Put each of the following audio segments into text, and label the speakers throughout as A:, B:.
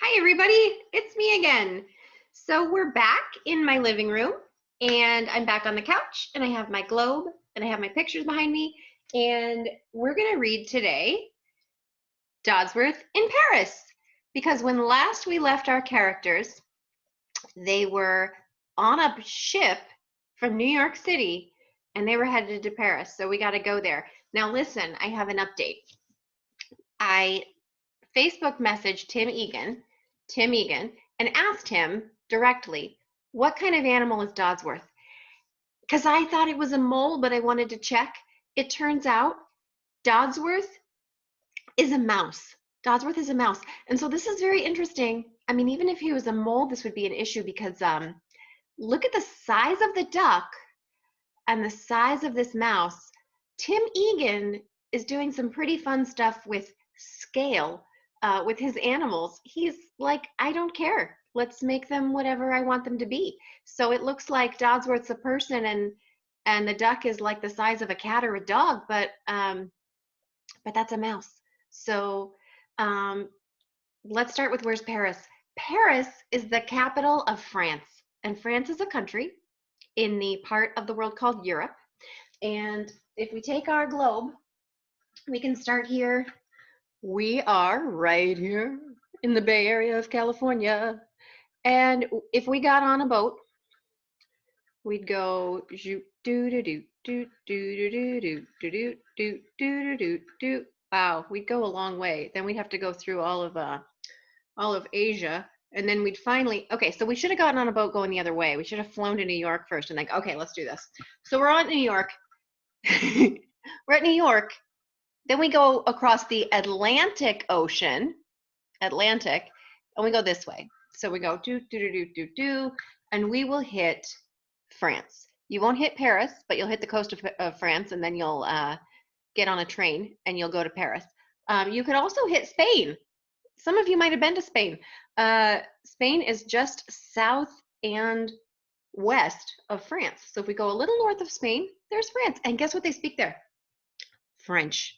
A: Hi everybody, it's me again. So we're back in my living room and I'm back on the couch and I have my globe and I have my pictures behind me and we're going to read today Dodsworth in Paris because when last we left our characters, they were on a ship from New York City and they were headed to Paris. So we got to go there. Now listen, I have an update. I Facebook messaged Tim Egan, and asked him directly, what kind of animal is Dodsworth? Because I thought it was a mole, but I wanted to check. It turns out Dodsworth is a mouse. Dodsworth is a mouse. And so this is very interesting. I mean, even if he was a mole, this would be an issue because look at the size of the duck and the size of this mouse. Tim Egan is doing some pretty fun stuff with scale with his animals. He's like, I don't care. Let's make them whatever I want them to be. So it looks like Dodsworth's a person and the duck is like the size of a cat or a dog, but that's a mouse. So let's start with where's Paris. Paris is the capital of France, and France is a country in the part of the world called Europe. And if we take our globe, we can start here. We are right here in the Bay Area of California. And if we got on a boat, we'd go do do do do do do do do do do do do do. Wow, we'd go a long way. Then we'd have to go through all of Asia, and then we'd finally. Okay, so we should have gotten on a boat going the other way. We should have flown to New York first, and like, okay, let's do this. So we're on New York. We're at New York. Then we go across the Atlantic Ocean, and we go this way. So we go do, and we will hit France. You won't hit Paris, but you'll hit the coast of France, and then you'll get on a train and you'll go to Paris. You could also hit Spain. Some of you might have been to Spain. Spain is just south and west of France. So if we go a little north of Spain, there's France. And guess what they speak there? French.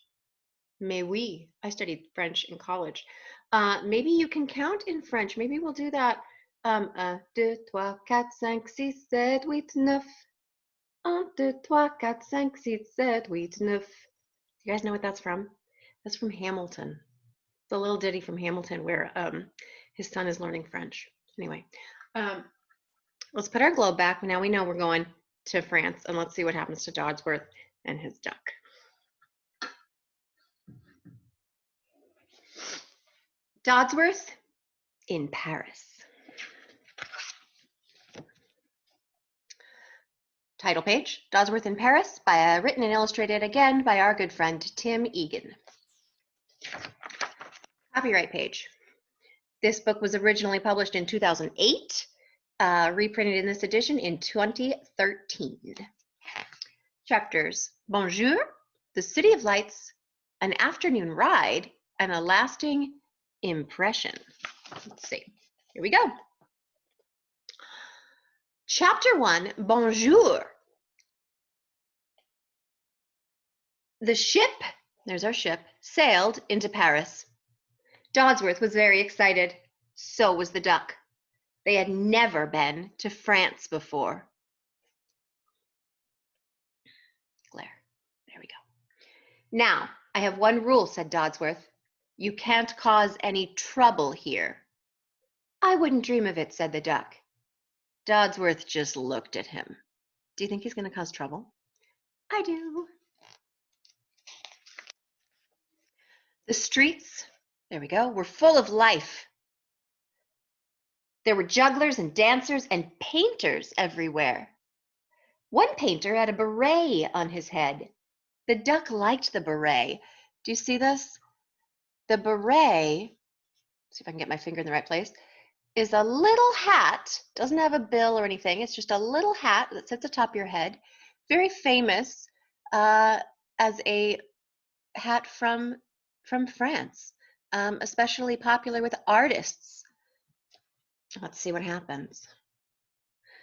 A: Mais oui, I studied French in college. Maybe you can count in French. Maybe we'll do that. 1, 2, 3, 4, 5, 6, 7, 8, 9. 1, 2, 3, 4, 5, 6, 7, 8, 9. You guys know what that's from? That's from Hamilton. It's a little ditty from Hamilton where his son is learning French. Anyway, let's put our globe back. Now we know we're going to France, and let's see what happens to Dodsworth and his duck. Dodsworth in Paris. Title page, Dodsworth in Paris, written and illustrated again by our good friend Tim Egan. Copyright page. This book was originally published in 2008, reprinted in this edition in 2013. Chapters, Bonjour, The City of Lights, An Afternoon Ride, and A Lasting Impression. Let's see, here we go. Chapter 1, Bonjour. The ship, there's our ship, sailed into Paris. Dodsworth was very excited. So was the duck. They had never been to France before. Glare. There we go. Now, I have one rule, said Dodsworth. You can't cause any trouble here. I wouldn't dream of it, said the duck. Dodsworth just looked at him. Do you think he's going to cause trouble? I do. The streets, there we go, were full of life. There were jugglers and dancers and painters everywhere. One painter had a beret on his head. The duck liked the beret. Do you see this? The beret, see if I can get my finger in the right place, is a little hat, doesn't have a bill or anything. It's just a little hat that sits atop your head. Very famous as a hat from France, especially popular with artists. Let's see what happens.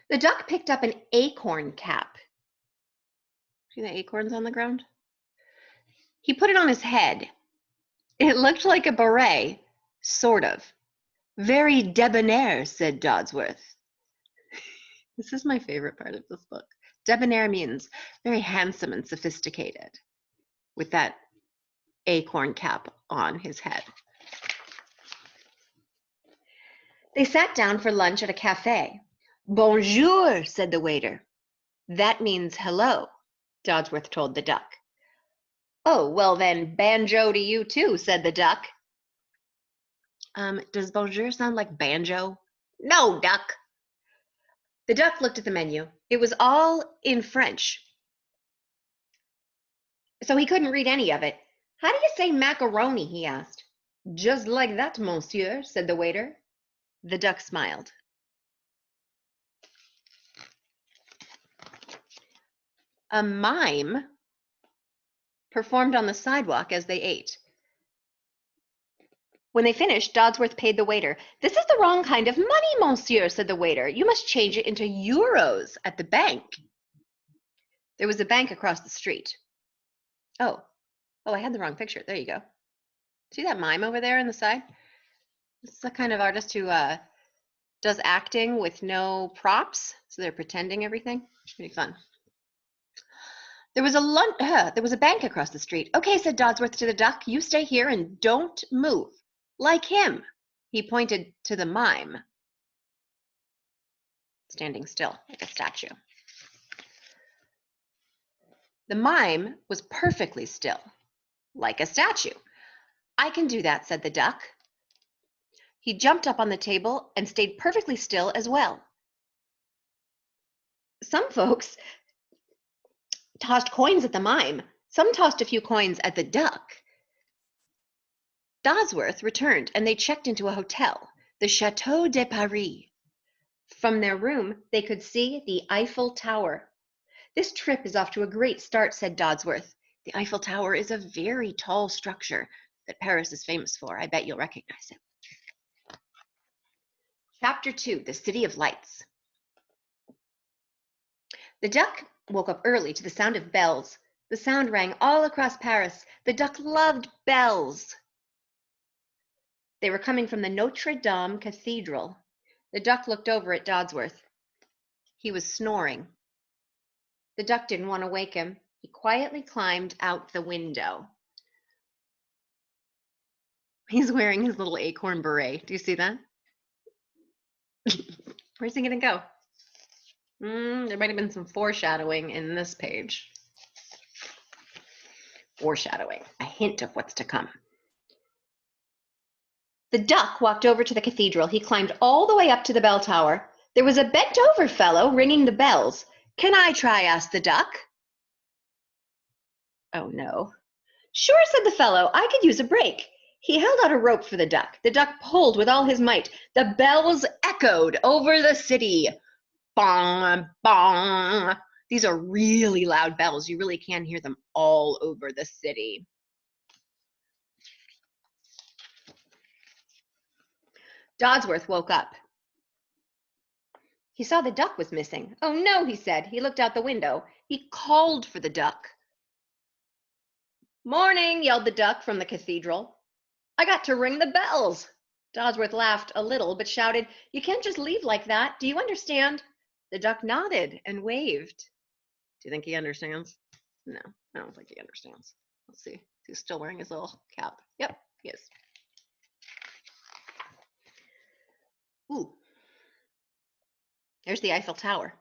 A: The duck picked up an acorn cap. See the acorns on the ground? He put it on his head. It looked like a beret, sort of. Very debonair, said Dodsworth. This is my favorite part of this book. Debonair means very handsome and sophisticated, with that acorn cap on his head. They sat down for lunch at a cafe. Bonjour, said the waiter. That means hello, Dodsworth told the duck. Oh, well then, banjo to you too, said the duck. Does bonjour sound like banjo? No, duck. The duck looked at the menu. It was all in French, so he couldn't read any of it. How do you say macaroni? He asked. Just like that, monsieur, said the waiter. The duck smiled. A mime performed on the sidewalk as they ate. When they finished, Dodsworth paid the waiter. This is the wrong kind of money, monsieur, said the waiter. You must change it into euros at the bank. There was a bank across the street. Oh, I had the wrong picture. There you go. See that mime over there on the side? This is the kind of artist who does acting with no props, so they're pretending everything. It's pretty fun. There was a bank across the street. Okay, said Dodsworth to the duck. You stay here and don't move. Like him. He pointed to the mime, standing still like a statue. The mime was perfectly still, like a statue. I can do that, said the duck. He jumped up on the table and stayed perfectly still as well. Some folks tossed coins at the mime. Some tossed a few coins at the duck. Dodsworth returned, and they checked into a hotel, the Château de Paris. From their room, they could see the Eiffel Tower. This trip is off to a great start, said Dodsworth. The Eiffel Tower is a very tall structure that Paris is famous for. I bet you'll recognize it. Chapter 2, The City of Lights. The duck woke up early to the sound of bells. The sound rang all across Paris. The duck loved bells. They were coming from the Notre Dame Cathedral. The duck looked over at Dodsworth. He was snoring. The duck didn't want to wake him. He quietly climbed out the window. He's wearing his little acorn beret. Do you see that? Where's he going to go? There might have been some foreshadowing in this page. Foreshadowing, a hint of what's to come. The duck walked over to the cathedral. He climbed all the way up to the bell tower. There was a bent-over fellow ringing the bells. Can I try? Asked the duck. Oh, no. Sure, said the fellow. I could use a break. He held out a rope for the duck. The duck pulled with all his might. The bells echoed over the city. Bong, bong. These are really loud bells. You really can hear them all over the city. Dodsworth woke up. He saw the duck was missing. Oh no, he said. He looked out the window. He called for the duck. Morning, yelled the duck from the cathedral. I got to ring the bells. Dodsworth laughed a little, but shouted, You can't just leave like that. Do you understand? The duck nodded and waved. Do you think he understands? No, I don't think he understands. Let's see. He's still wearing his little cap. Yep, he is. Ooh. There's the Eiffel Tower.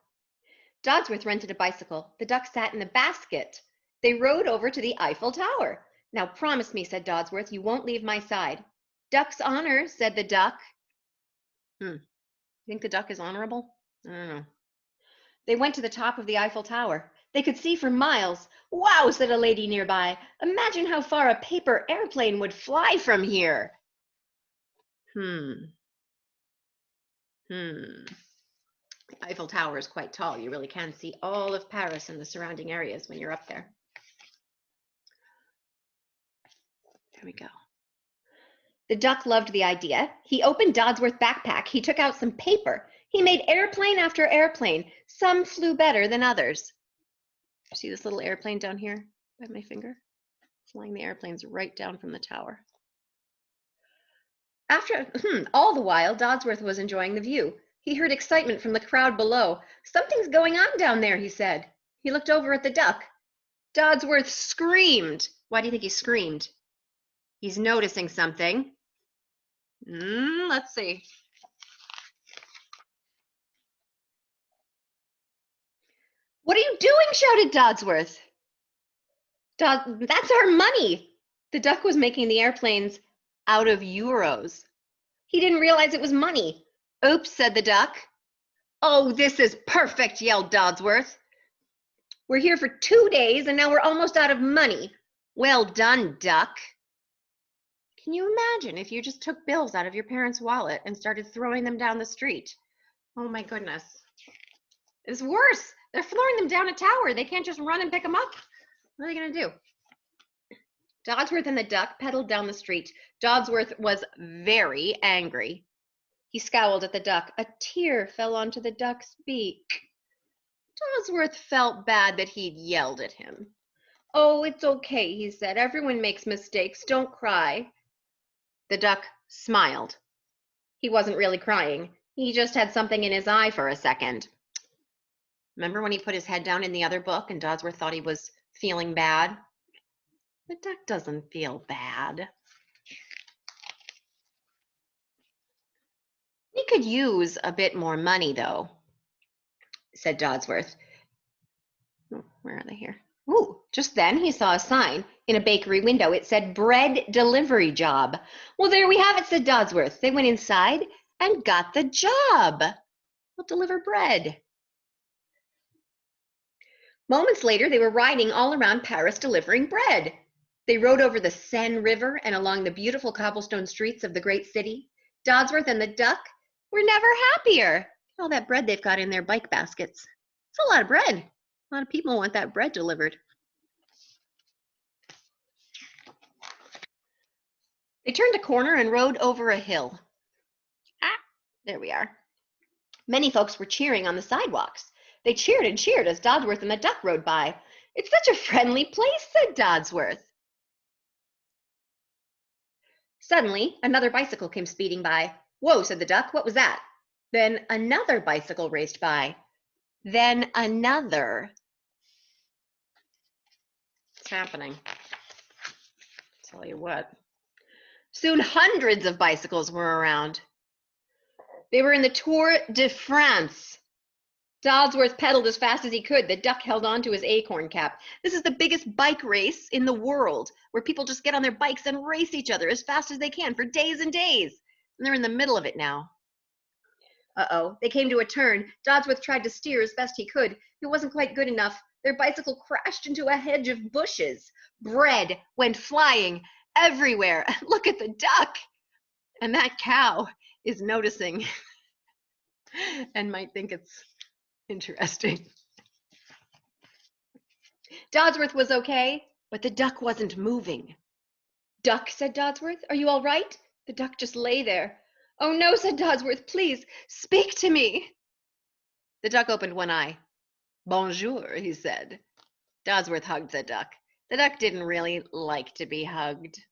A: Dodsworth rented a bicycle. The duck sat in the basket. They rode over to the Eiffel Tower. Now promise me, said Dodsworth, you won't leave my side. Duck's honor, said the duck. You think the duck is honorable? I don't know. They went to the top of the Eiffel Tower. They could see for miles. Wow, said a lady nearby. Imagine how far a paper airplane would fly from here. The Eiffel Tower is quite tall. You really can see all of Paris and the surrounding areas when you're up there. There we go. The duck loved the idea. He opened Dodsworth's backpack. He took out some paper. He made airplane after airplane. Some flew better than others. See this little airplane down here by my finger? Flying the airplanes right down from the tower. All the while, Dodsworth was enjoying the view. He heard excitement from the crowd below. "Something's going on down there," he said. He looked over at the duck. Dodsworth screamed. Why do you think he screamed? He's noticing something. Let's see. "What are you doing?" shouted Dodsworth. "That's our money." The duck was making the airplanes out of euros. He didn't realize it was money. "Oops," said the duck. "Oh, this is perfect," yelled Dodsworth. "We're here for 2 days and now we're almost out of money. Well done, duck." Can you imagine if you just took bills out of your parents' wallet and started throwing them down the street? Oh my goodness. It's worse. They're throwing them down a tower. They can't just run and pick them up. What are they going to do? Dodsworth and the duck pedaled down the street. Dodsworth was very angry. He scowled at the duck. A tear fell onto the duck's beak. Dodsworth felt bad that he'd yelled at him. "Oh, it's okay," he said. "Everyone makes mistakes. Don't cry." The duck smiled. He wasn't really crying. He just had something in his eye for a second. Remember when he put his head down in the other book and Dodsworth thought he was feeling bad? The duck doesn't feel bad. "We could use a bit more money, though," said Dodsworth. Where are they here? Ooh, just then he saw a sign in a bakery window. It said "bread delivery job." "Well, there we have it," said Dodsworth. They went inside and got the job. We'll deliver bread. Moments later, they were riding all around Paris delivering bread. They rode over the Seine River and along the beautiful cobblestone streets of the great city. Dodsworth and the duck were never happier. All that bread they've got in their bike baskets. It's a lot of bread. A lot of people want that bread delivered. They turned a corner and rode over a hill. There we are. Many folks were cheering on the sidewalks. They cheered and cheered as Dodsworth and the duck rode by. "It's such a friendly place," said Dodsworth. Suddenly, another bicycle came speeding by. "Whoa," said the duck. "What was that?" Then another bicycle raced by. Then another. What's happening? I'll tell you what. Soon hundreds of bicycles were around. They were in the Tour de France. Dodsworth pedaled as fast as he could. The duck held on to his acorn cap. This is the biggest bike race in the world, where people just get on their bikes and race each other as fast as they can for days and days. And they're in the middle of it now. Uh-oh, they came to a turn. Dodsworth tried to steer as best he could. It wasn't quite good enough. Their bicycle crashed into a hedge of bushes. Bread went flying everywhere. Look at the duck. And that cow is noticing and might think it's interesting. Dodsworth was okay, but the duck wasn't moving. "Duck," said Dodsworth, "are you all right?" The duck just lay there. "Oh no," said Dodsworth, "please speak to me." The duck opened one eye. "Bonjour," he said. Dodsworth hugged the duck. The duck didn't really like to be hugged.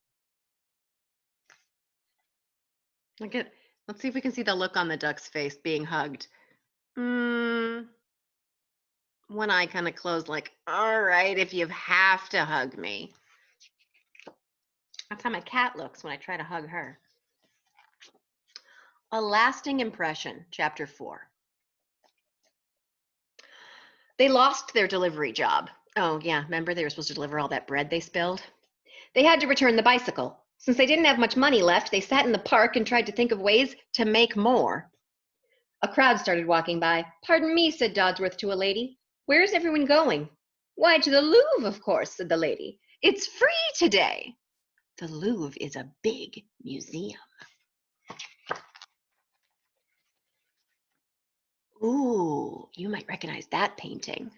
A: Let's see if we can see the look on the duck's face being hugged. One eye kind of closed, like, "All right, if you have to hug me." That's how my cat looks when I try to hug her. A Lasting Impression, Chapter 4. They lost their delivery job. Oh, yeah, remember they were supposed to deliver all that bread they spilled? They had to return the bicycle. Since they didn't have much money left, they sat in the park and tried to think of ways to make more. A crowd started walking by. "Pardon me," said Dodsworth to a lady. "Where is everyone going?" "Why, to the Louvre, of course," said the lady. "It's free today." The Louvre is a big museum. Ooh, you might recognize that painting.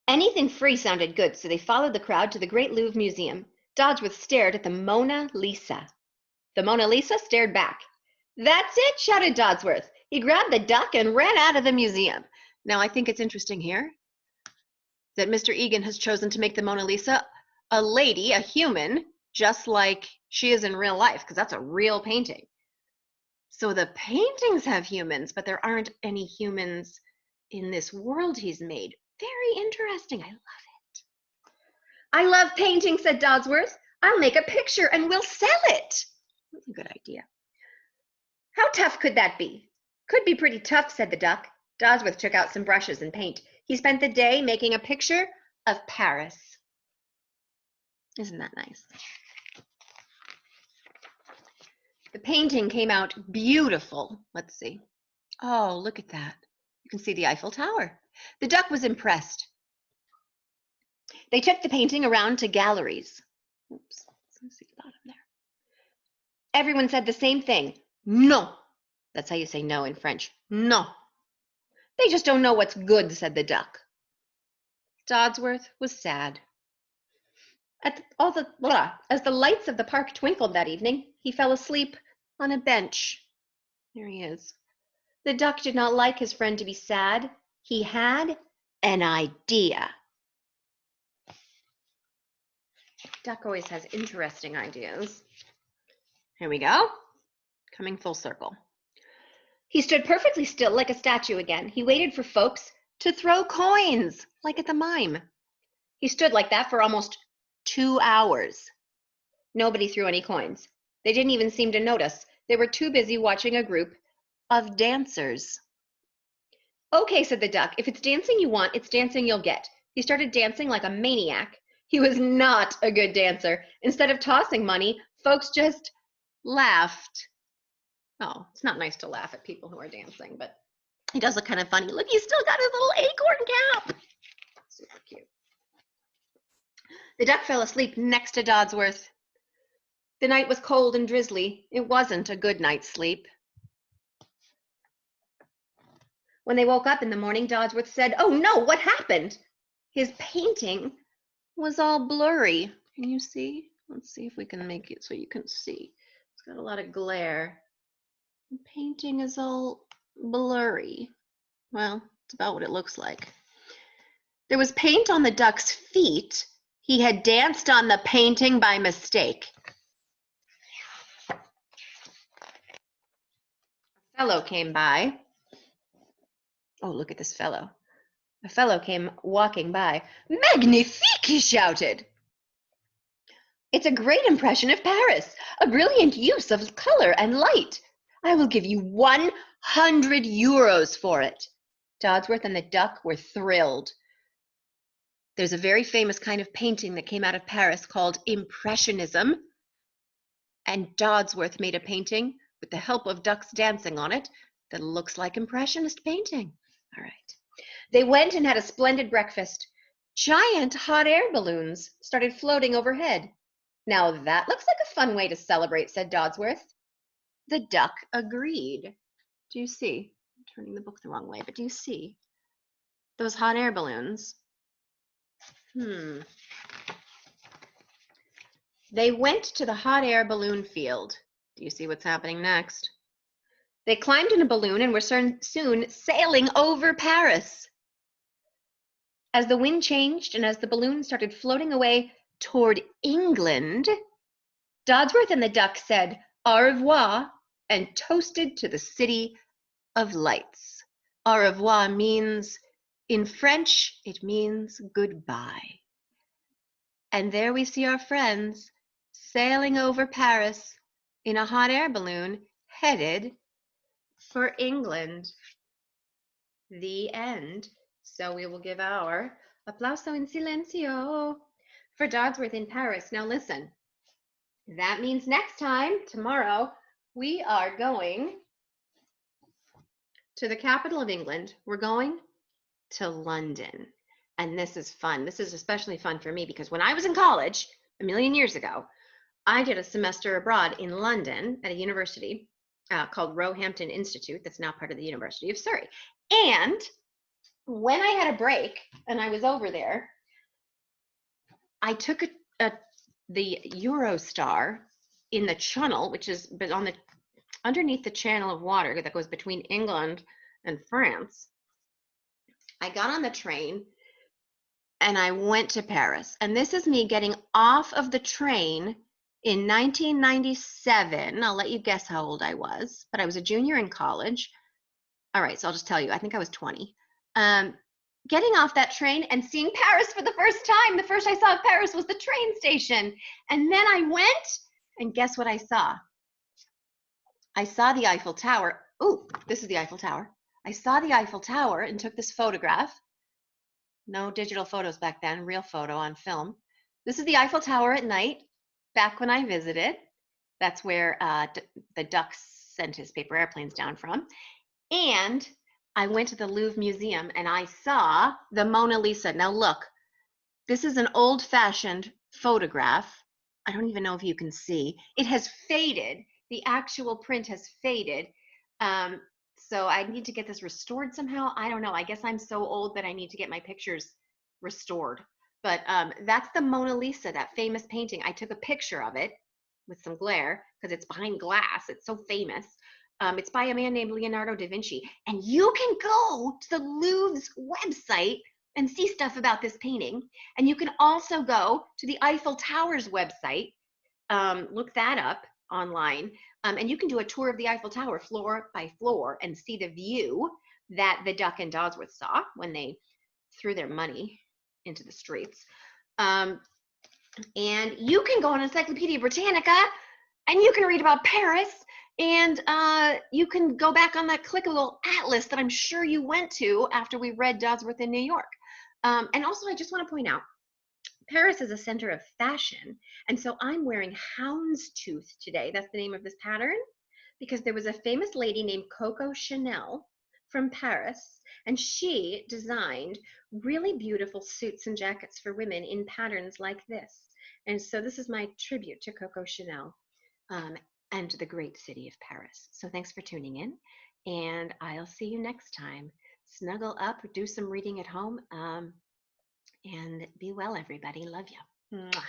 A: Anything free sounded good, so they followed the crowd to the Great Louvre Museum. Dodsworth stared at the Mona Lisa. The Mona Lisa stared back. "That's it," shouted Dodsworth. He grabbed the duck and ran out of the museum. Now, I think it's interesting here that Mr. Egan has chosen to make the Mona Lisa a lady, a human, just like she is in real life, because that's a real painting. So the paintings have humans, but there aren't any humans in this world he's made. Very interesting. I love it. I love painting, said Dodsworth. I'll make a picture and we'll sell it. That's a good idea. How tough could that be? Could be pretty tough, said the duck. Dodsworth took out some brushes and paint. He spent the day making a picture of Paris. Isn't that nice? The painting came out beautiful. Let's see. Oh, look at that. You can see the Eiffel Tower. The duck was impressed. They took the painting around to galleries. Oops, let's see the bottom there. Everyone said the same thing. No. That's how you say no in French. No. They just don't know what's good, said the duck. Dodsworth was sad. As the lights of the park twinkled that evening, he fell asleep on a bench. There he is. The duck did not like his friend to be sad. He had an idea. Duck always has interesting ideas. Here we go. Coming full circle. He stood perfectly still like a statue again. He waited for folks to throw coins, like at the mime. He stood like that for almost 2 hours. Nobody threw any coins. They didn't even seem to notice. They were too busy watching a group of dancers. Okay, said the duck. If it's dancing you want, it's dancing you'll get. He started dancing like a maniac. He was not a good dancer. Instead of tossing money, folks just laughed. Oh, it's not nice to laugh at people who are dancing, but he does look kind of funny. Look, he's still got his little acorn cap. Super cute. The duck fell asleep next to Dodsworth. The night was cold and drizzly. It wasn't a good night's sleep. When they woke up in the morning, Dodsworth said, "Oh no, what happened?" His painting was all blurry. Can you see? Let's see if we can make it so you can see. It's got a lot of glare. The painting is all blurry. Well, it's about what it looks like. There was paint on the duck's feet. He had danced on the painting by mistake. A fellow came by. Oh, look at this fellow. A fellow came walking by. "Magnifique!" he shouted. "It's a great impression of Paris, a brilliant use of color and light. I will give you 100 euros for it." Dodsworth and the duck were thrilled. There's a very famous kind of painting that came out of Paris called Impressionism, and Dodsworth made a painting with the help of ducks dancing on it that looks like Impressionist painting. All right. They went and had a splendid breakfast. Giant hot air balloons started floating overhead. "Now that looks like a fun way to celebrate," said Dodsworth. The duck agreed. Do you see? I'm turning the book the wrong way, but do you see those hot air balloons? They went to the hot air balloon field. Do you see what's happening next? They climbed in a balloon and were soon sailing over Paris. As the wind changed and as the balloon started floating away toward England, Dodsworth and the duck said au revoir and toasted to the city of lights. Au revoir means, in French, it means goodbye. And there we see our friends sailing over Paris in a hot air balloon headed for England. The end. So we will give our applauso in silencio for Dodsworth in Paris. Now listen, that means next time, tomorrow, we are going to the capital of England. We're going to London. And this is fun. This is especially fun for me because when I was in college, a million years ago, I did a semester abroad in London at a university called Roehampton Institute, that's now part of the University of Surrey. And when I had a break and I was over there, I took the Eurostar in the Channel, which is underneath the channel of water that goes between England and France. I got on the train and I went to Paris. And this is me getting off of the train in 1997, I'll let you guess how old I was, but I was a junior in college. All right, so I'll just tell you, I think I was 20. Getting off that train and seeing Paris for the first time. The first I saw of Paris was the train station. And then I went, and guess what I saw? I saw the Eiffel Tower. Oh, this is the Eiffel Tower. I saw the Eiffel Tower and took this photograph. No digital photos back then, real photo on film. This is the Eiffel Tower at night, back when I visited. That's where the Duck sent his paper airplanes down from. And I went to the Louvre Museum and I saw the Mona Lisa. Now look, this is an old-fashioned photograph. I don't even know if you can see. It has faded. The actual print has faded. So I need to get this restored somehow. I don't know. I guess I'm so old that I need to get my pictures restored. But that's the Mona Lisa, that famous painting. I took a picture of it with some glare because it's behind glass. It's so famous. It's by a man named Leonardo da Vinci. And you can go to the Louvre's website and see stuff about this painting. And you can also go to the Eiffel Tower's website. Look that up online. And you can do a tour of the Eiffel Tower floor by floor and see the view that the Duck and Dodsworth saw when they threw their money into the streets. And you can go on Encyclopedia Britannica and you can read about Paris, and you can go back on that clickable atlas that I'm sure you went to after we read Dodsworth in New York. And also, I just want to point out, Paris is a center of fashion, and so I'm wearing houndstooth today. That's the name of this pattern, because there was a famous lady named Coco Chanel from Paris, and she designed really beautiful suits and jackets for women in patterns like this. And so this is my tribute to Coco Chanel and the great city of Paris. So thanks for tuning in, and I'll see you next time. Snuggle up, do some reading at home, and be well, everybody. Love you. Mwah.